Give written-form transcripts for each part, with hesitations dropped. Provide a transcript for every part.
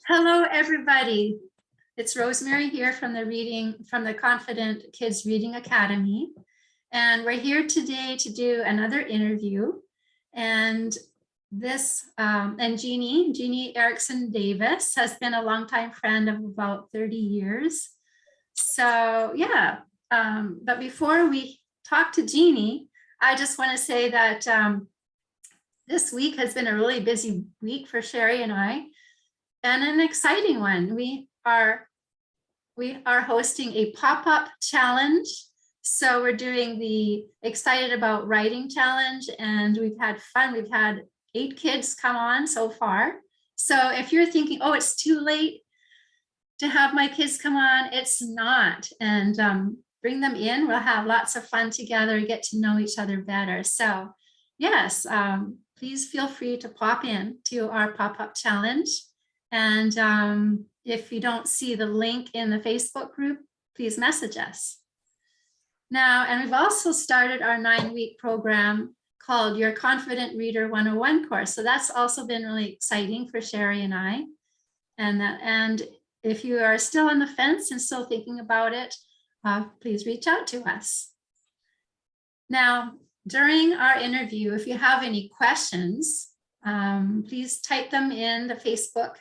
Hello, everybody. It's Rosemary here from the Confident Kids Reading Academy. And we're here today to do another interview. And Jeanie Davis has been a longtime friend of about 30 years. So yeah, but before we talk to Jeanie, I just want to say that this week has been a really busy week for Shari and I, and an exciting one. We are hosting a pop-up challenge. So we're doing the Excited About Writing challenge, and we've had fun. We've had 8 kids come on so far. So if you're thinking, oh, it's too late to have my kids come on, it's not. And bring them in. We'll have lots of fun together, get to know each other better. So yes, please feel free to pop in to our pop-up challenge. And if you don't see the link in the Facebook group, please message us. Now, and we've also started our 9-week program called Your Confident Reader 101 course. So that's also been really exciting for Shari and I. And if you are still on the fence and still thinking about it, please reach out to us. Now, during our interview, if you have any questions, please type them in the Facebook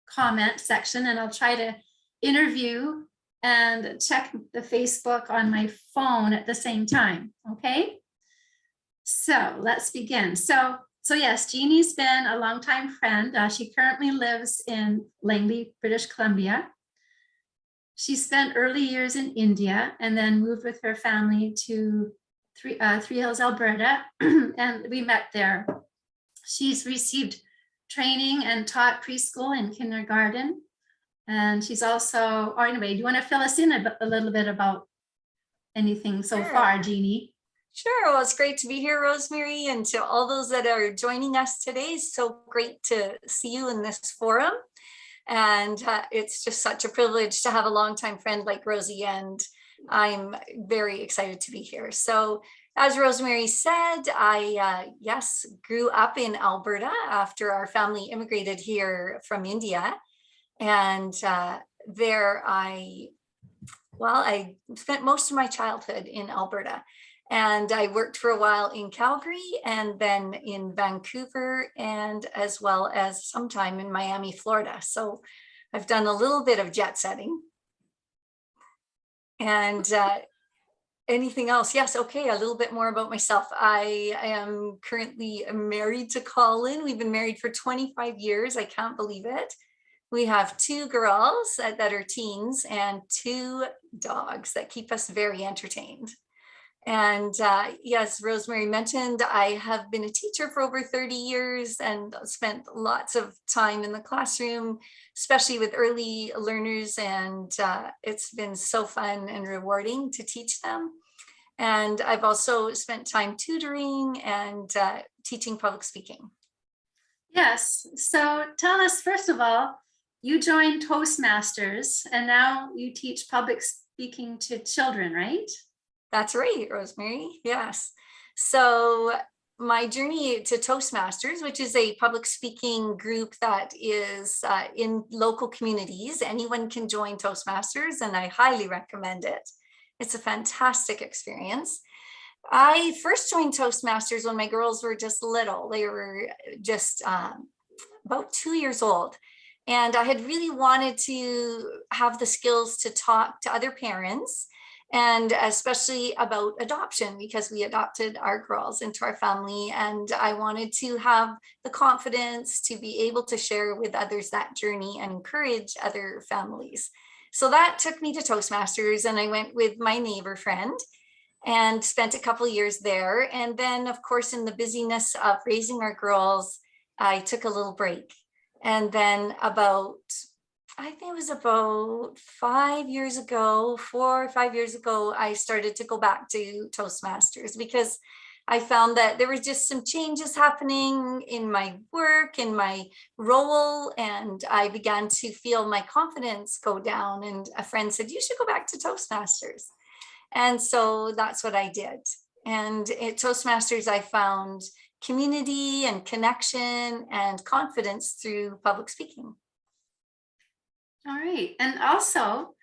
comment section, and I'll try to interview and check the Facebook on my phone at the same time. Okay, so let's begin. So yes, Jeanie's been a longtime friend. She currently lives in Langley, British Columbia. She spent early years in India and then moved with her family to Three Hills, Alberta, and we met there. She's received training and taught preschool and kindergarten. And she's also, or anyway, do you want to fill us in a little bit about anything so far, Jeanie? Sure. Well, it's great to be here, Rosemary, and to all those that are joining us today. It's so great to see you in this forum. And it's just such a privilege to have a longtime friend like Rosie, and I'm very excited to be here. So as Rosemary said, I, grew up in Alberta after our family immigrated here from India. And there I spent most of my childhood in Alberta. And I worked for a while in Calgary and then in Vancouver, and as well as some time in Miami, Florida. So I've done a little bit of jet setting. And anything else? Yes. Okay. A little bit more about myself. I am currently married to Colin. We've been married for 25 years. I can't believe it. We have 2 girls that are teens and 2 dogs that keep us very entertained. And yes, Rosemary mentioned, I have been a teacher for over 30 years and spent lots of time in the classroom, especially with early learners. And it's been so fun and rewarding to teach them. And I've also spent time tutoring and teaching public speaking. Yes. So tell us, first of all, you joined Toastmasters and now you teach public speaking to children, right? That's right, Rosemary. Yes. So my journey to Toastmasters, which is a public speaking group that is in local communities, anyone can join Toastmasters, and I highly recommend it. It's a fantastic experience. I first joined Toastmasters when my girls were just little. They were just about 2 years old. And I had really wanted to have the skills to talk to other parents, and especially about adoption, because we adopted our girls into our family. And I wanted to have the confidence to be able to share with others that journey and encourage other families. So that took me to Toastmasters, and I went with my neighbor friend and spent a couple years there. And then, of course, in the busyness of raising our girls, I took a little break. And then I think it was about 5 years ago, 4 or 5 years ago, I started to go back to Toastmasters because I found that there were just some changes happening in my work, in my role, and I began to feel my confidence go down. And a friend said, you should go back to Toastmasters. And so that's what I did. And at Toastmasters, I found community and connection and confidence through public speaking. All right. And also,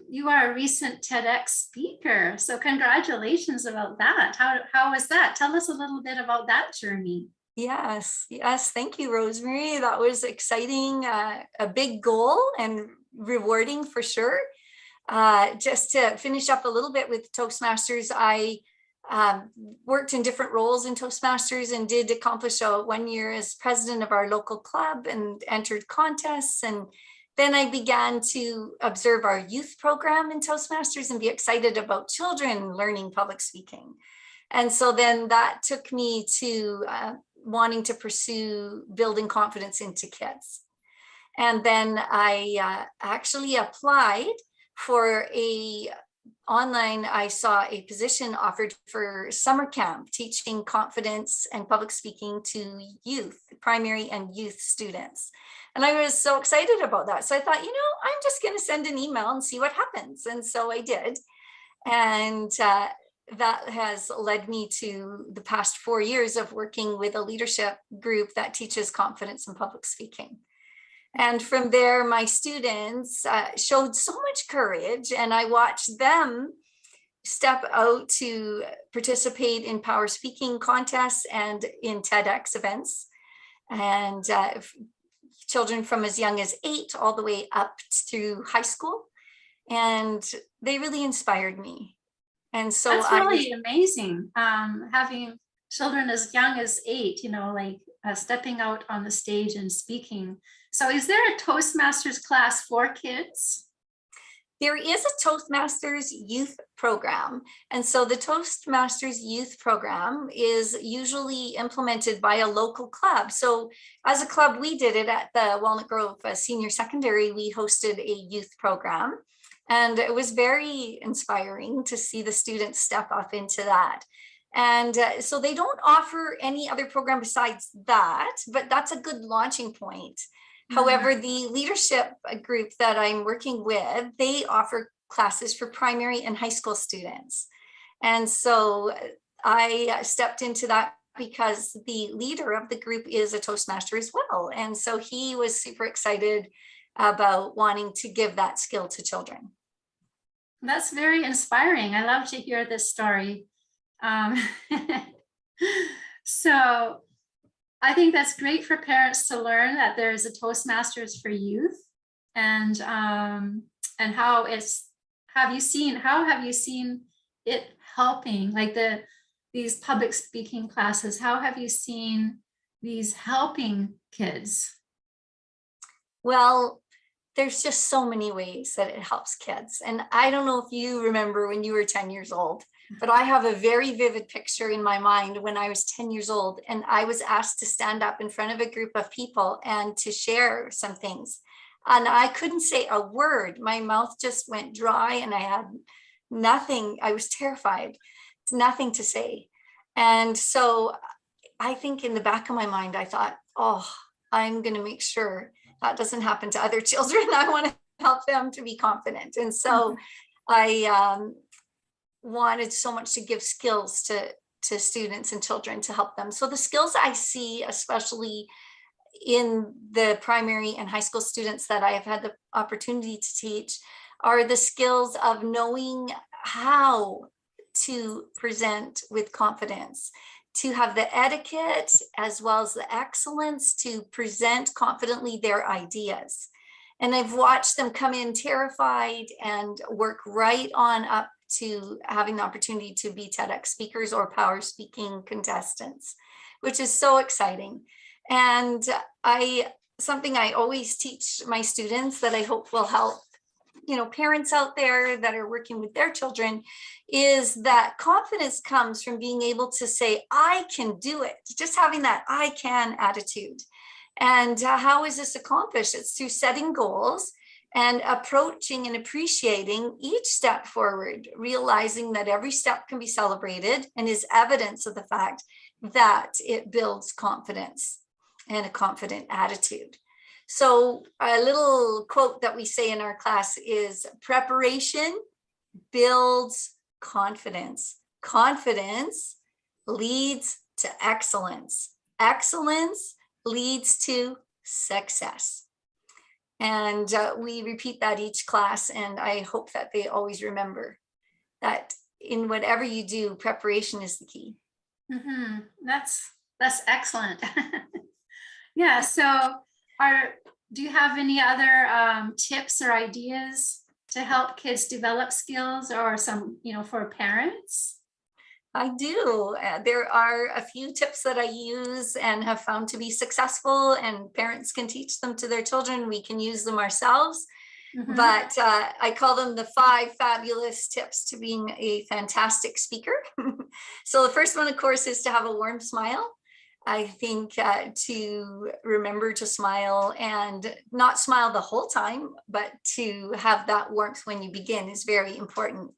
you are a recent TEDx speaker. So congratulations about that. How was that? Tell us a little bit about that journey. Yes, yes. Thank you, Rosemary. That was exciting, a big goal and rewarding for sure. Just to finish up a little bit with Toastmasters, I worked in different roles in Toastmasters and did accomplish a 1 year as president of our local club and entered contests. And then I began to observe our youth program in Toastmasters and be excited about children learning public speaking. And so then that took me to wanting to pursue building confidence into kids. And then I actually applied for I saw a position offered for summer camp teaching confidence and public speaking to youth, primary and youth students. And I was so excited about that. So I thought, I'm just going to send an email and see what happens. And so I did. And that has led me to the past 4 years of working with a leadership group that teaches confidence in public speaking. And from there, my students showed so much courage, and I watched them step out to participate in power speaking contests and in TEDx events. And children from as young as 8 all the way up through high school. And they really inspired me. And so that's really amazing. Having children as young as 8, stepping out on the stage and speaking. So is there a Toastmasters class for kids? There is a Toastmasters youth program. And so the Toastmasters youth program is usually implemented by a local club. So as a club, we did it at the Walnut Grove Senior Secondary. We hosted a youth program. And it was very inspiring to see the students step up into that. And so they don't offer any other program besides that, but that's a good launching point. Mm-hmm. However, the leadership group that I'm working with, they offer classes for primary and high school students. And so I stepped into that because the leader of the group is a Toastmaster as well. And so he was super excited about wanting to give that skill to children. That's very inspiring. I love to hear this story. So I think that's great for parents to learn that there is a Toastmasters for youth, and how have you seen it helping, like these public speaking classes? How have you seen these helping kids? Well, there's just so many ways that it helps kids. And I don't know if you remember when you were 10 years old, but I have a very vivid picture in my mind when I was 10 years old and I was asked to stand up in front of a group of people and to share some things. And I couldn't say a word. My mouth just went dry and I had nothing. I was terrified. Nothing to say. And so I think in the back of my mind, I thought, oh, I'm going to make sure that doesn't happen to other children. I want to help them to be confident. And so I wanted so much to give skills to students and children to help them. So the skills I see, especially in the primary and high school students that I have had the opportunity to teach, are the skills of knowing how to present with confidence, to have the etiquette as well as the excellence to present confidently their ideas. And I've watched them come in terrified and work right on up to having the opportunity to be TEDx speakers or power speaking contestants, which is so exciting. And something I always teach my students that I hope will help parents out there that are working with their children is that confidence comes from being able to say, I can do it. Just having that I can attitude. And how is this accomplished? It's through setting goals and approaching and appreciating each step forward, realizing that every step can be celebrated and is evidence of the fact that it builds confidence and a confident attitude. So a little quote that we say in our class is preparation builds confidence. Confidence leads to excellence. Excellence leads to success. And we repeat that each class. And I hope that they always remember that in whatever you do, preparation is the key. That's excellent. Yeah. So do you have any other tips or ideas to help kids develop skills, or some, for parents? I do. There are a few tips that I use and have found to be successful, and parents can teach them to their children. We can use them ourselves. But I call them the 5 fabulous tips to being a fantastic speaker. So the first one, of course, is to have a warm smile. I think to remember to smile, and not smile the whole time, but to have that warmth when you begin is very important.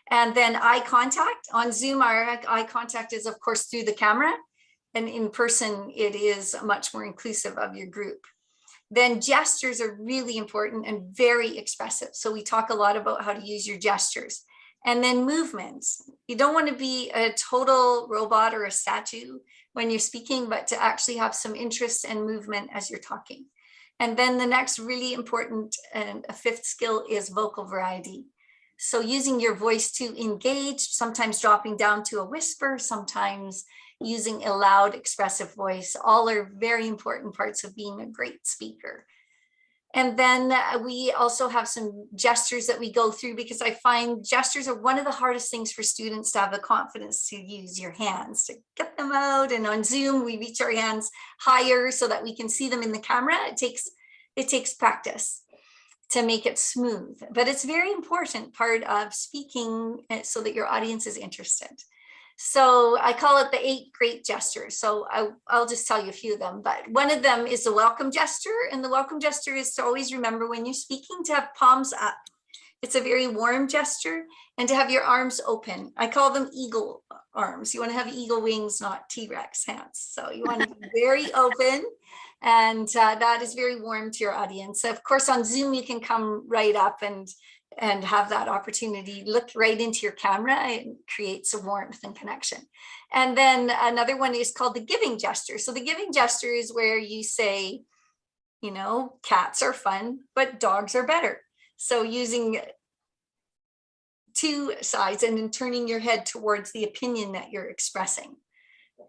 And then eye contact. On Zoom, our eye contact is, of course, through the camera. And in person, it is much more inclusive of your group. Then gestures are really important and very expressive. So we talk a lot about how to use your gestures. And then movements. You don't want to be a total robot or a statue when you're speaking, but to actually have some interest and movement as you're talking. And then the next really important and a 5th skill is vocal variety. So using your voice to engage, sometimes dropping down to a whisper, sometimes using a loud, expressive voice, all are very important parts of being a great speaker. And then we also have some gestures that we go through, because I find gestures are one of the hardest things for students to have the confidence to use your hands, to get them out. And on Zoom, we reach our hands higher so that we can see them in the camera. It takes practice to make it smooth, but it's very important part of speaking so that your audience is interested. So I call it the 8 great gestures. So I'll just tell you a few of them, but one of them is the welcome gesture. And the welcome gesture is to always remember when you're speaking to have palms up. It's a very warm gesture, and to have your arms open. I call them eagle arms. You want to have eagle wings, not T-Rex hands. So you want to be very open, and that is very warm to your audience. Of course, on Zoom, you can come right up and have that opportunity, look right into your camera, and create some warmth and connection. And then another one is called the giving gesture. So the giving gesture is where you say, cats are fun, but dogs are better. So using 2 sides and then turning your head towards the opinion that you're expressing.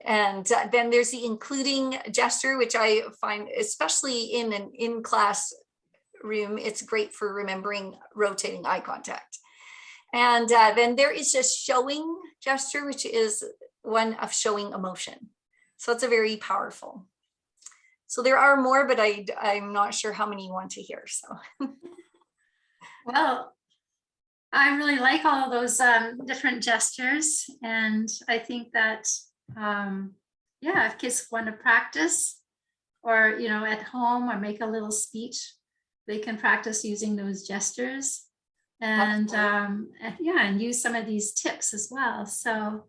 And then there's the including gesture, which I find, especially in an in-class room, it's great for remembering rotating eye contact. And then there is a showing gesture, which is one of showing emotion. So it's a very powerful. So there are more, but I'm not sure how many you want to hear. So. Well, I really like all of those different gestures. And I think that, if kids want to practice, or, at home, or make a little speech, they can practice using those gestures, and and use some of these tips as well. So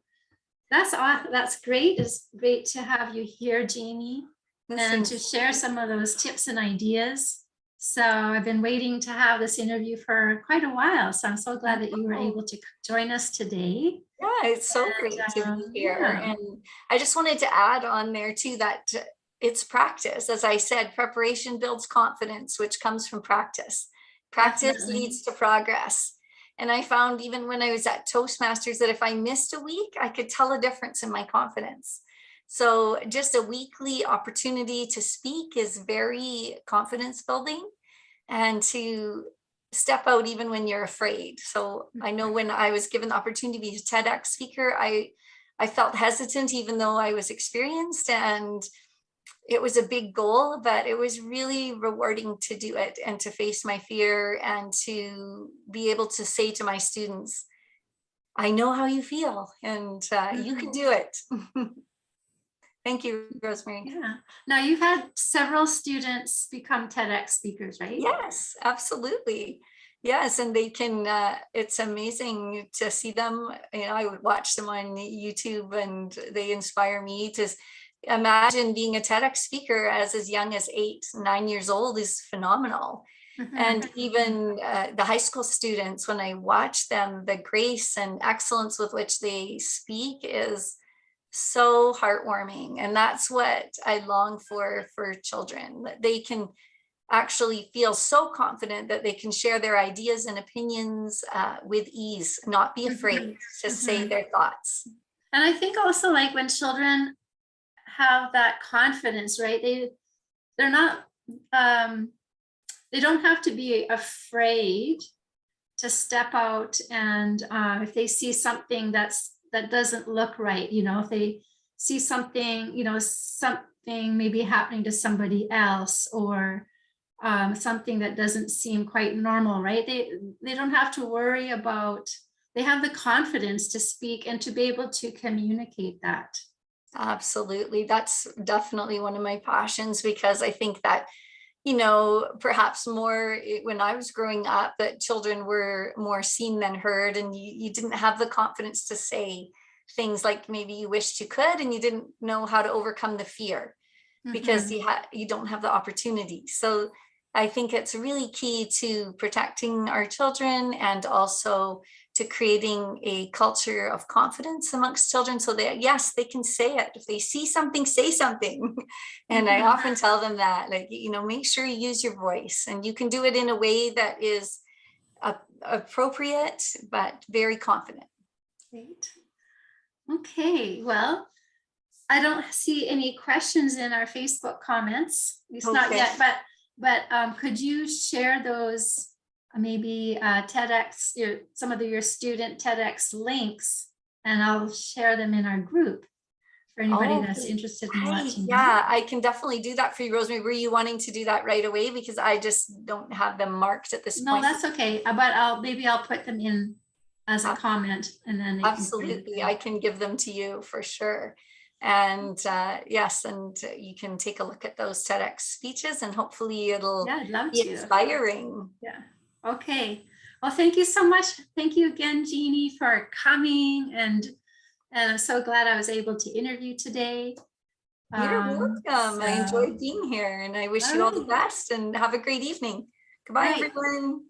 that's great. It's great to have you here, Jeanie, and to share some of those tips and ideas. So I've been waiting to have this interview for quite a while. So I'm so glad that you were able to join us today. Yeah, it's so great to be here. Yeah. And I just wanted to add on there too, that it's practice. As I said, preparation builds confidence, which comes from practice. Practice Definitely. Leads to progress. And I found even when I was at Toastmasters that if I missed a week, I could tell a difference in my confidence. So just a weekly opportunity to speak is very confidence building, and to step out even when you're afraid. So I know when I was given the opportunity to be a TEDx speaker, I felt hesitant, even though I was experienced, and it was a big goal, but it was really rewarding to do it and to face my fear and to be able to say to my students, I know how you feel, and you can do it. Thank you, Rosemary. Yeah. Now you've had several students become TEDx speakers, right? Yes, absolutely. Yes, and they can, it's amazing to see them. I would watch them on YouTube, and they inspire me to imagine being a TEDx speaker as young as 8, 9 years old is phenomenal. And even the high school students, when I watch them, the grace and excellence with which they speak is so heartwarming. And that's what I long for children, that they can actually feel so confident that they can share their ideas and opinions with ease, not be afraid to say their thoughts. And I think also, like, when children have that confidence, right? They're not, they don't have to be afraid to step out, and if they see something that doesn't look right, you know, if they see something, you know, something maybe happening to somebody else, or something that doesn't seem quite normal, right? They don't have to worry about, they have the confidence to speak and to be able to communicate that. Absolutely. That's definitely one of my passions, because I think that, you know, perhaps more when I was growing up, that children were more seen than heard, and you didn't have the confidence to say things like maybe you wished you could, and you didn't know how to overcome the fear because you don't have the opportunity. So I think it's really key to protecting our children, and also to creating a culture of confidence amongst children, so that, yes, they can say it. If they see something, say something. And I often tell them that, like, you know, make sure you use your voice, and you can do it in a way that is appropriate, but very confident. Great. Okay, well, I don't see any questions in our Facebook comments. It's not yet, but could you share those maybe TEDx, some of your student TEDx links, and I'll share them in our group for anybody that's interested in watching. Yeah, I can definitely do that for you, Rosemary. Were you wanting to do that right away? Because I just don't have them marked at this point. No, that's okay. But I'll put them in as a comment, and then absolutely, I can give them to you for sure. And yes, and you can take a look at those TEDx speeches, and hopefully it'll be inspiring. Yeah. Okay. Well, thank you so much. Thank you again, Jeanie, for coming, and I'm so glad I was able to interview today. You're welcome. I enjoyed being here, and I wish you all the best, and have a great evening. Goodbye, everyone.